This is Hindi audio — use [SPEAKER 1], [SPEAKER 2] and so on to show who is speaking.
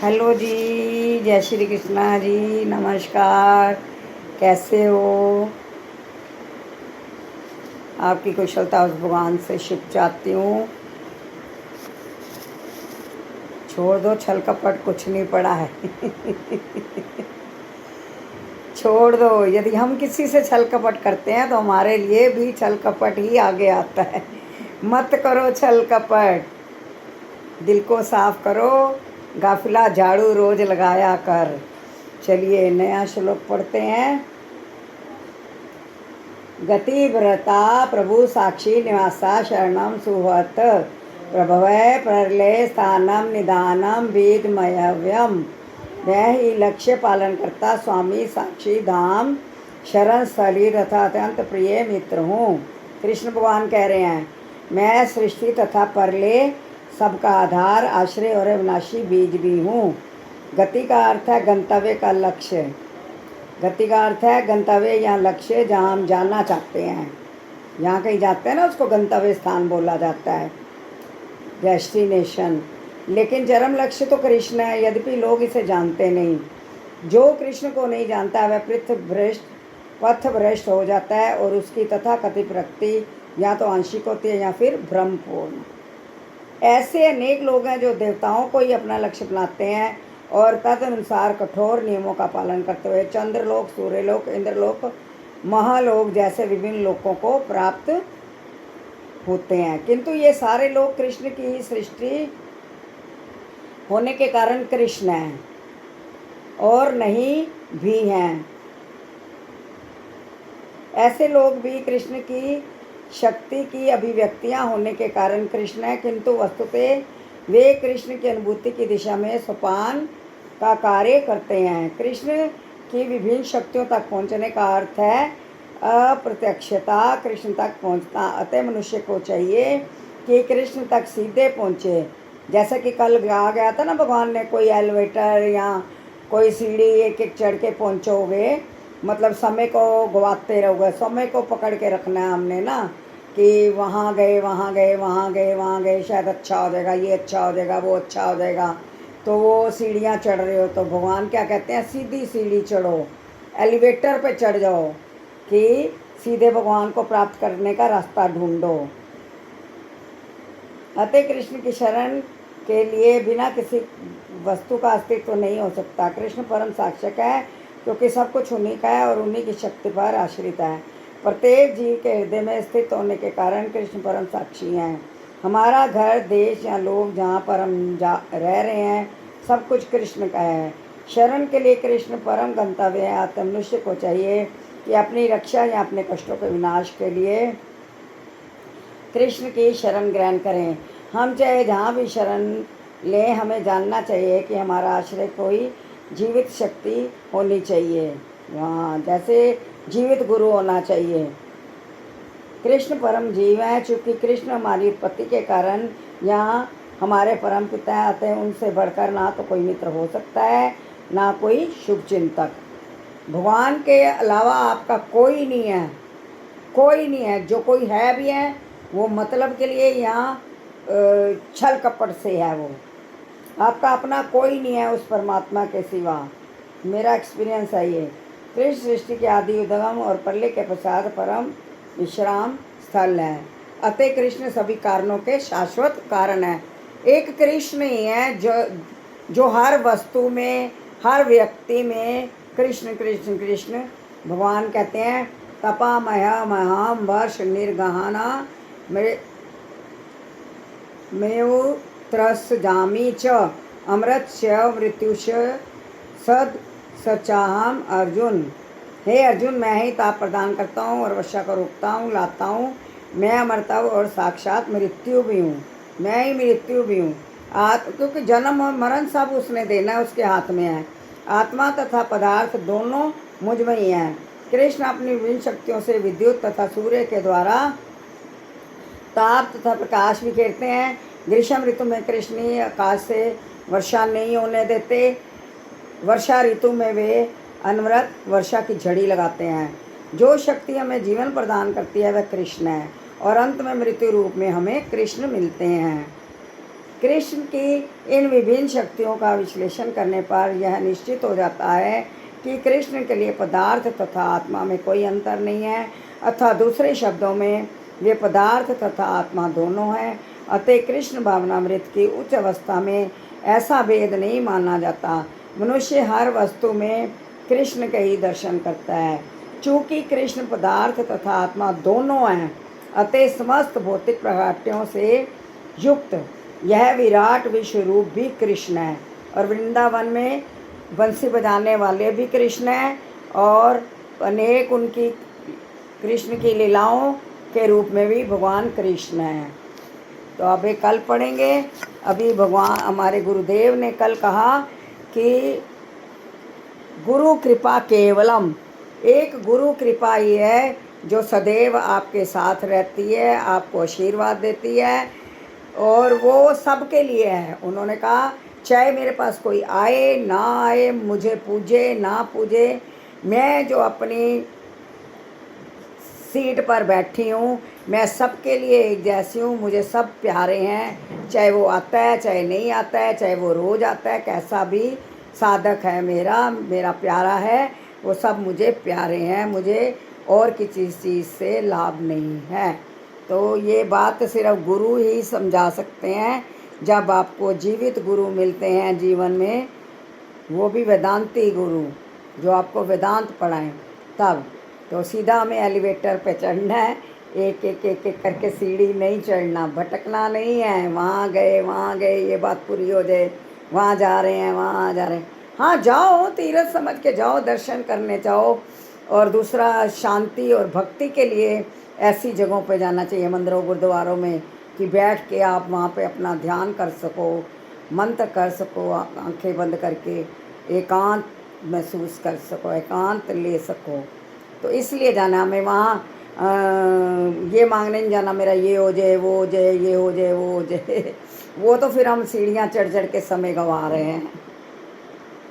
[SPEAKER 1] हेलो जी, जय श्री कृष्णा जी, नमस्कार। कैसे हो? आपकी कुशलता उस भगवान से शुभ चाहती हूँ। छोड़ दो छल कपट, कुछ नहीं पड़ा है। छोड़ दो। यदि हम किसी से छल कपट करते हैं तो हमारे लिए भी छल कपट ही आगे आता है। मत करो छल कपट, दिल को साफ करो, गाफिला झाड़ू रोज लगाया कर। चलिए नया श्लोक पढ़ते हैं। गतिव्रता प्रभु साक्षी निवासा शरणम सुहत प्रभवय प्रलय स्थानम निदानम वेदमयव्यम। मैं ही लक्ष्य पालन करता स्वामी साक्षी धाम शरण स्थली तथा अत्यंत प्रिय मित्र हूँ। कृष्ण भगवान कह रहे हैं, मैं सृष्टि तथा परलय सबका आधार, आश्रय और अविनाशी बीज भी हूँ। गति का अर्थ है गंतव्य का लक्ष्य। गति का अर्थ है गंतव्य या लक्ष्य, जहाँ हम जाना चाहते हैं। यहाँ कहीं जाते हैं ना, उसको गंतव्य स्थान बोला जाता है, डेस्टिनेशन। लेकिन चरम लक्ष्य तो कृष्ण है, यद्यपि लोग इसे जानते नहीं। जो कृष्ण को नहीं जानता वह पथ भ्रष्ट हो जाता है और उसकी तथाकथित प्रगति या तो आंशिक होती है या फिर भ्रमपूर्ण। ऐसे अनेक लोग हैं जो देवताओं को ही अपना लक्ष्य बनाते हैं और तदनुसार कठोर नियमों का पालन करते हुए चंद्रलोक, सूर्यलोक, इंद्रलोक, महालोक जैसे विभिन्न लोकों को प्राप्त होते हैं। किंतु ये सारे लोग कृष्ण की ही सृष्टि होने के कारण कृष्ण हैं और नहीं भी हैं। ऐसे लोग भी कृष्ण की शक्ति की अभिव्यक्तियां होने के कारण कृष्ण है, किंतु वस्तुतः वे कृष्ण की अनुभूति की दिशा में सोपान का कार्य करते हैं। कृष्ण की विभिन्न शक्तियों तक पहुंचने का अर्थ है अप्रत्यक्षता, कृष्ण तक पहुंचना। अतः मनुष्य को चाहिए कि कृष्ण तक सीधे पहुंचे। जैसा कि कल कहा गया था ना, भगवान ने कोई एलिवेटर या कोई सीढ़ी एक एक चढ़ के पहुँचोगे, मतलब समय को गवाते रहोगे। समय को पकड़ के रखना है हमने ना, कि वहाँ गए, वहाँ गए, वहाँ गए, वहाँ गए, शायद अच्छा हो जाएगा, ये अच्छा हो जाएगा, वो अच्छा हो जाएगा। तो वो सीढ़ियाँ चढ़ रहे हो तो भगवान क्या कहते हैं, सीधी सीढ़ी चढ़ो, एलिवेटर पे चढ़ जाओ कि सीधे भगवान को प्राप्त करने का रास्ता ढूंढो। अतः कृष्ण की शरण के लिए बिना किसी वस्तु का अस्तित्व नहीं हो सकता। कृष्ण परम साक्षक है क्योंकि सब कुछ उन्हीं का है और उन्हीं की शक्ति पर आश्रित है। प्रत्येक जीव के हृदय में स्थित होने के कारण कृष्ण परम साक्षी हैं। हमारा घर, देश या लोग जहाँ पर हम रह रहे हैं, सब कुछ कृष्ण का है। शरण के लिए कृष्ण परम गंतव्य है। अतः मनुष्य को चाहिए कि अपनी रक्षा या अपने कष्टों के विनाश के लिए कृष्ण की शरण ग्रहण करें। हम चाहे जहाँ भी शरण लें, हमें जानना चाहिए कि हमारा आश्रय कोई जीवित शक्ति होनी चाहिए, वहाँ जैसे जीवित गुरु होना चाहिए। कृष्ण परम जीव हैं। चूँकि कृष्ण हमारी उत्पत्ति के कारण यहाँ हमारे परम पिता हैं, अतः उनसे बढ़कर ना तो कोई मित्र हो सकता है, ना कोई शुभ चिंतक। भगवान के अलावा आपका कोई नहीं है, कोई नहीं है। जो कोई है भी है वो मतलब के लिए यहाँ छल कपट से है। वो आपका अपना कोई नहीं है उस परमात्मा के सिवा। मेरा एक्सपीरियंस है ये। कृष्ण सृष्टि के आदि उद्गम और प्रलय के पश्चात परम विश्राम स्थल है। अतः कृष्ण सभी कारणों के शाश्वत कारण है। एक कृष्ण ही है जो हर वस्तु में, हर व्यक्ति में कृष्ण कृष्ण कृष्ण। भगवान कहते हैं, तपामय महाम वर्ष निर्गहना मेव त्रस जामी च अमृतस्य मृत्युष सद सचाहम अर्जुन। हे अर्जुन, मैं ही ताप प्रदान करता हूँ और वर्षा को रोकता हूँ, लाता हूँ। मैं अमरता और साक्षात मृत्यु भी हूँ, मैं ही मृत्यु भी हूँ। क्योंकि जन्म और मरण सब उसने देना है, उसके हाथ में है। आत्मा तथा पदार्थ दोनों मुझ में ही हैं। कृष्ण अपनी विभिन्न शक्तियों से विद्युत तथा सूर्य के द्वारा ताप तथा प्रकाश बिखेरते हैं। ग्रीष्म ऋतु में कृष्ण ही आकाश से वर्षा नहीं होने देते। वर्षा ऋतु में वे अनवरत वर्षा की झड़ी लगाते हैं। जो शक्ति हमें जीवन प्रदान करती है वह कृष्ण है और अंत में मृत्यु रूप में हमें कृष्ण मिलते हैं। कृष्ण की इन विभिन्न शक्तियों का विश्लेषण करने पर यह निश्चित हो जाता है कि कृष्ण के लिए पदार्थ तथा आत्मा में कोई अंतर नहीं है, अतः दूसरे शब्दों में वे पदार्थ तथा आत्मा दोनों हैं। अतः कृष्ण भावनामृत की उच्च अवस्था में ऐसा भेद नहीं माना जाता। मनुष्य हर वस्तु में कृष्ण के ही दर्शन करता है। चूँकि कृष्ण पदार्थ तथा आत्मा दोनों हैं, अतः समस्त भौतिक प्रकाट्यों से युक्त यह विराट विश्व रूप भी कृष्ण है। और वृंदावन में बंसी बजाने वाले भी कृष्ण हैं और अनेक उनकी कृष्ण की लीलाओं के रूप में भी भगवान कृष्ण हैं। तो अब एक कल पढ़ेंगे। अभी भगवान हमारे गुरुदेव ने कल कहा कि गुरु कृपा केवलम, एक गुरु कृपा ही है जो सदैव आपके साथ रहती है, आपको आशीर्वाद देती है और वो सबके लिए है। उन्होंने कहा चाहे मेरे पास कोई आए ना आए, मुझे पूजे ना पूजे, मैं जो अपनी सीट पर बैठी हूँ मैं सबके लिए एक जैसी हूँ, मुझे सब प्यारे हैं। चाहे वो आता है चाहे नहीं आता है, चाहे वो रोज़ आता है, कैसा भी साधक है मेरा प्यारा है, वो सब मुझे प्यारे हैं, मुझे और किसी चीज़ से लाभ नहीं है। तो ये बात सिर्फ गुरु ही समझा सकते हैं। जब आपको जीवित गुरु मिलते हैं जीवन में, वो भी वेदांती गुरु जो आपको वेदांत पढ़ाएं, तब तो सीधा हमें एलिवेटर पे चढ़ना है, एक एक एक एक करके सीढ़ी नहीं चढ़ना, भटकना नहीं है। वहाँ गए ये बात पूरी हो जाए, वहाँ जा रहे हैं वहाँ जा रहे हैं। हाँ जाओ, तीर्थ समझ के जाओ, दर्शन करने जाओ। और दूसरा शांति और भक्ति के लिए ऐसी जगहों पे जाना चाहिए, मंदिरों गुरुद्वारों में, कि बैठ के आप वहाँ पे अपना ध्यान कर सको, मंत्र कर सको, आंखें बंद करके एकांत महसूस कर सको, एकांत ले सको। तो इसलिए जाना हमें वहाँ ये मांगने नहीं जाना मेरा ये हो जाए वो हो जाए, ये हो जाए वो हो जाए। वो तो फिर हम सीढ़ियाँ चढ़ चढ़ के समय गंवा रहे हैं।